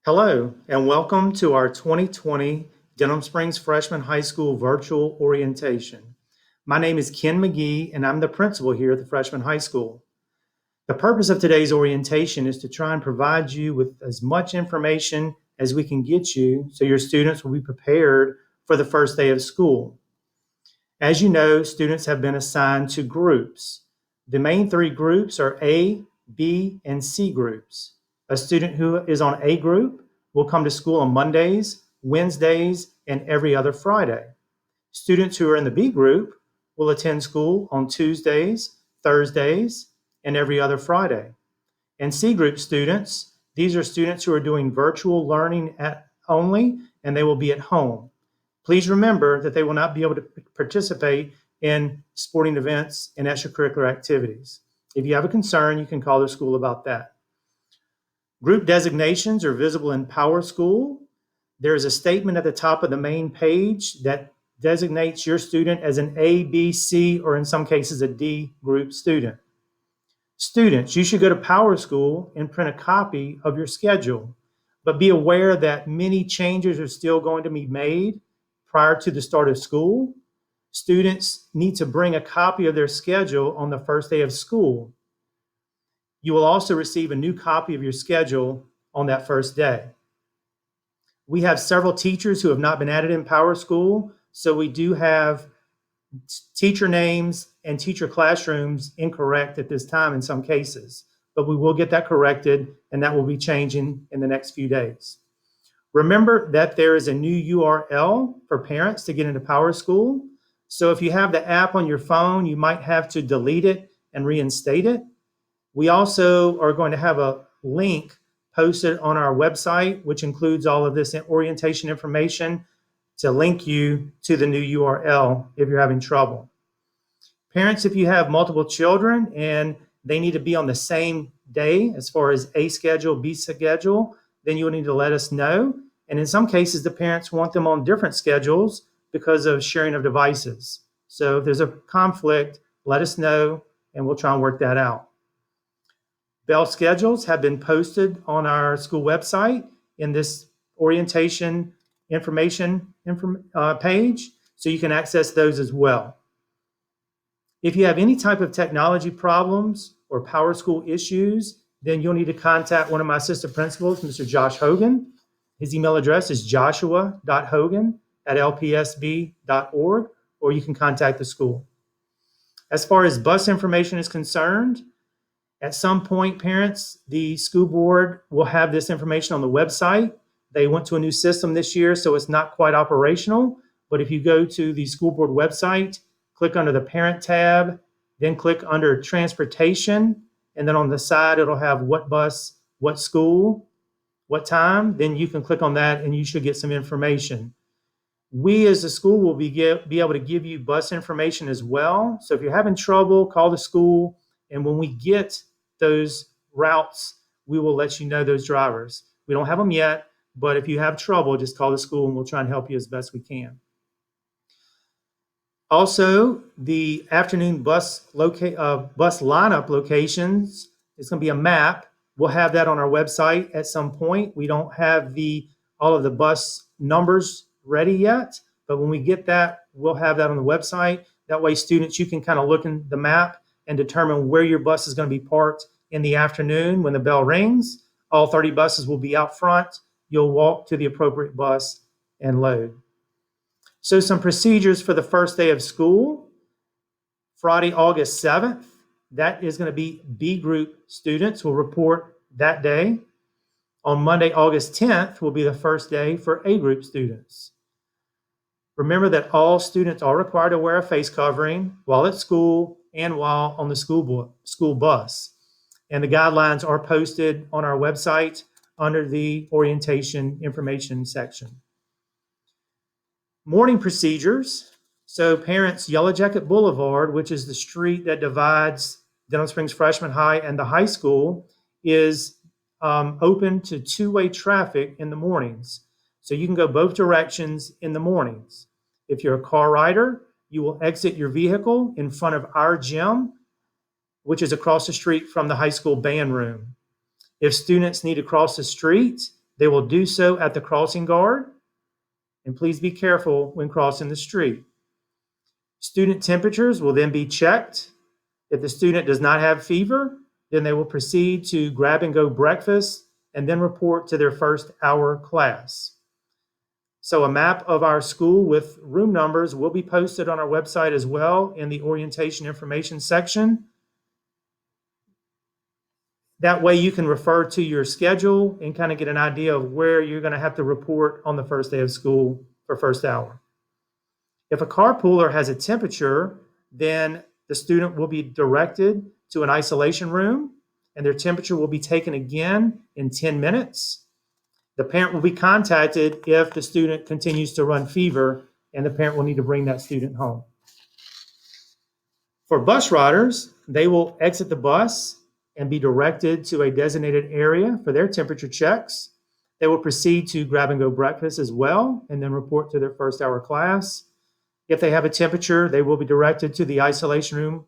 Hello, and welcome to our 2020 Denham Springs Freshman High School virtual orientation. My name is Ken Magee, and I'm the principal here at the Freshman High School. The purpose of today's orientation is to try and provide you with as much information as we can get you so your students will be prepared for the first day of school. As you know, students have been assigned to groups. The main three groups are A, B, and C groups. A student who is on A group will come to school on Mondays, Wednesdays, and every other Friday. Students who are in the B group will attend school on Tuesdays, Thursdays, and every other Friday. And C group students, these are students who are doing virtual learning only, and they will be at home. Please remember that they will not be able to participate in sporting events and extracurricular activities. If you have a concern, you can call the school about that. Group designations are visible in PowerSchool. There is a statement at the top of the main page that designates your student as an A, B, C, or in some cases a D group student. Students, you should go to PowerSchool and print a copy of your schedule, but be aware that many changes are still going to be made prior to the start of school. Students need to bring a copy of their schedule on the first day of school. You will also receive a new copy of your schedule on that first day. We have several teachers who have not been added in PowerSchool, so we do have teacher names and teacher classrooms incorrect at this time in some cases, but we will get that corrected, and that will be changing in the next few days. Remember that there is a new URL for parents to get into PowerSchool. So if you have the app on your phone, you might have to delete it and reinstate it. We also are going to have a link posted on our website, which includes all of this orientation information to link you to the new URL if you're having trouble. Parents, if you have multiple children and they need to be on the same day as far as A schedule, B schedule, then you'll need to let us know. And in some cases, the parents want them on different schedules because of sharing of devices. So if there's a conflict, let us know and we'll try and work that out. Bell schedules have been posted on our school website in this orientation information page, so you can access those as well. If you have any type of technology problems or PowerSchool issues, then you'll need to contact one of my assistant principals, Mr. Josh Hogan. His email address is joshua.hogan@lpsb.org, or you can contact the school. As far as bus information is concerned, at some point, parents, the school board will have this information on the website. They went to a new system this year, so it's not quite operational. But if you go to the school board website, click under the parent tab, then click under transportation, and then on the side, it'll have what bus, what school, what time. Then you can click on that and you should get some information. We as a school will be able to give you bus information as well. So if you're having trouble, call the school. And when we get those routes, we will let you know those drivers. We don't have them yet, but if you have trouble, just call the school and we'll try and help you as best we can. Also, the afternoon bus lineup locations, it's going to be a map. We'll have that on our website at some point. We don't have all of the bus numbers ready yet, but when we get that, we'll have that on the website. That way, students, you can kind of look in the map and determine where your bus is going to be parked in the afternoon when the bell rings. All 30 buses will be out front. You'll walk to the appropriate bus and load. So some procedures for the first day of school. Friday, August 7th, that is going to be B group students will report that day. On Monday, August 10th, will be the first day for A group students. Remember that all students are required to wear a face covering while at school and while on the school bus. And the guidelines are posted on our website under the orientation information section. Morning procedures. So parents, Yellow Jacket Boulevard, which is the street that divides Denham Springs Freshman High and the high school, is open to two-way traffic in the mornings. So you can go both directions in the mornings. If you're a car rider, you will exit your vehicle in front of our gym, which is across the street from the high school band room. If students need to cross the street, They will do so at the crossing guard, and please be careful when crossing the street. Student temperatures will then be checked. If the student does not have fever, then they will proceed to grab and go breakfast and then report to their first hour class. So a map of our school with room numbers will be posted on our website as well in the orientation information section. That way you can refer to your schedule and kind of get an idea of where you're going to have to report on the first day of school for first hour. If a carpooler has a temperature, then the student will be directed to an isolation room and their temperature will be taken again in 10 minutes. The parent will be contacted if the student continues to run fever, and the parent will need to bring that student home. For bus riders, they will exit the bus and be directed to a designated area for their temperature checks. They will proceed to grab and go breakfast as well, and then report to their first hour class. If they have a temperature, they will be directed to the isolation room,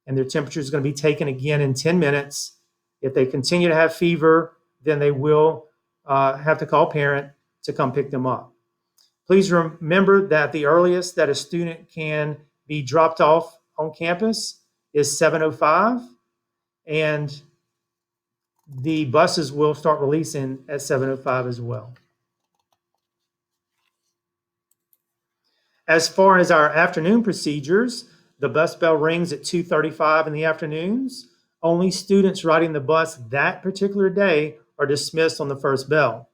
and their temperature is going to be taken again in 10 minutes. If they continue to have fever, then they will have to call parent to come pick them up. Please remember that the earliest that a student can be dropped off on campus is 7:05, and the buses will start releasing at 7:05 as well. As far as our afternoon procedures, the bus bell rings at 2:35 in the afternoons. Only students riding the bus that particular day are dismissed on the first bell.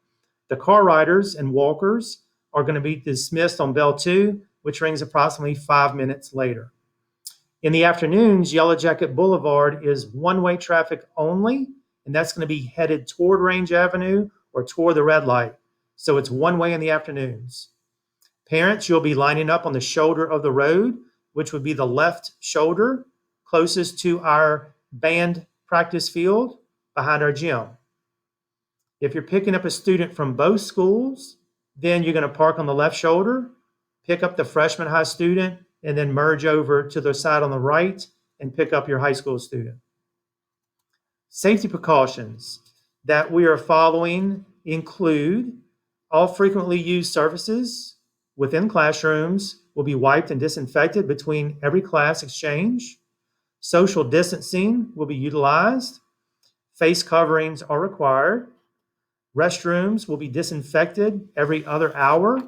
The car riders and walkers are going to be dismissed on bell 2, which rings approximately 5 minutes later. In the afternoons, Yellow Jacket Boulevard is one-way traffic only, and that's going to be headed toward Range Avenue or toward the red light. So it's one way in the afternoons. Parents, you'll be lining up on the shoulder of the road, which would be the left shoulder closest to our band practice field behind our gym. If you're picking up a student from both schools, then you're going to park on the left shoulder, pick up the freshman high student, and then merge over to the side on the right and pick up your high school student. Safety precautions that we are following include all frequently used surfaces within classrooms will be wiped and disinfected between every class exchange. Social distancing will be utilized. Face coverings are required. Restrooms will be disinfected every other hour.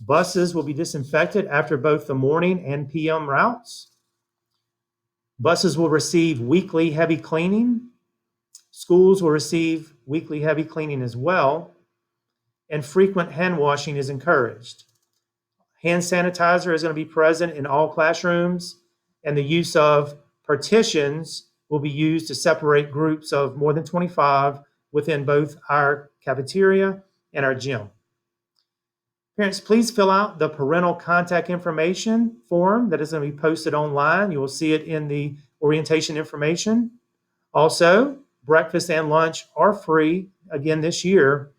Buses will be disinfected after both the morning and PM routes. Buses will receive weekly heavy cleaning. Schools will receive weekly heavy cleaning as well. And frequent hand washing is encouraged. Hand sanitizer is going to be present in all classrooms, and the use of partitions will be used to separate groups of more than 25 within both our cafeteria and our gym. Parents, please fill out the parental contact information form that is going to be posted online. You will see it in the orientation information. Also, breakfast and lunch are free again this year.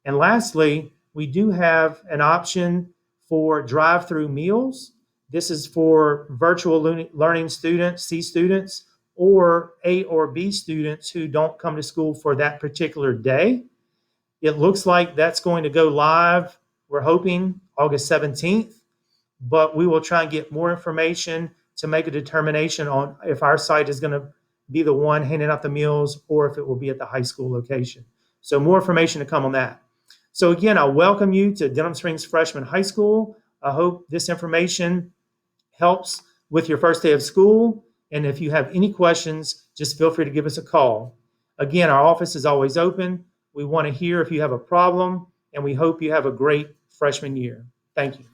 And lastly, we do have an option for drive-through meals. This is for virtual learning students, C students, or A or B students who don't come to school for that particular day. It looks like that's going to go live, we're hoping, August 17th, but we will try and get more information to make a determination on if our site is going to be the one handing out the meals or if it will be at the high school location. So more information to come on that. So again, I welcome you to Denham Springs Freshman High School. I hope this information helps with your first day of school. And if you have any questions, just feel free to give us a call. Again, our office is always open. We want to hear if you have a problem, and we hope you have a great freshman year. Thank you.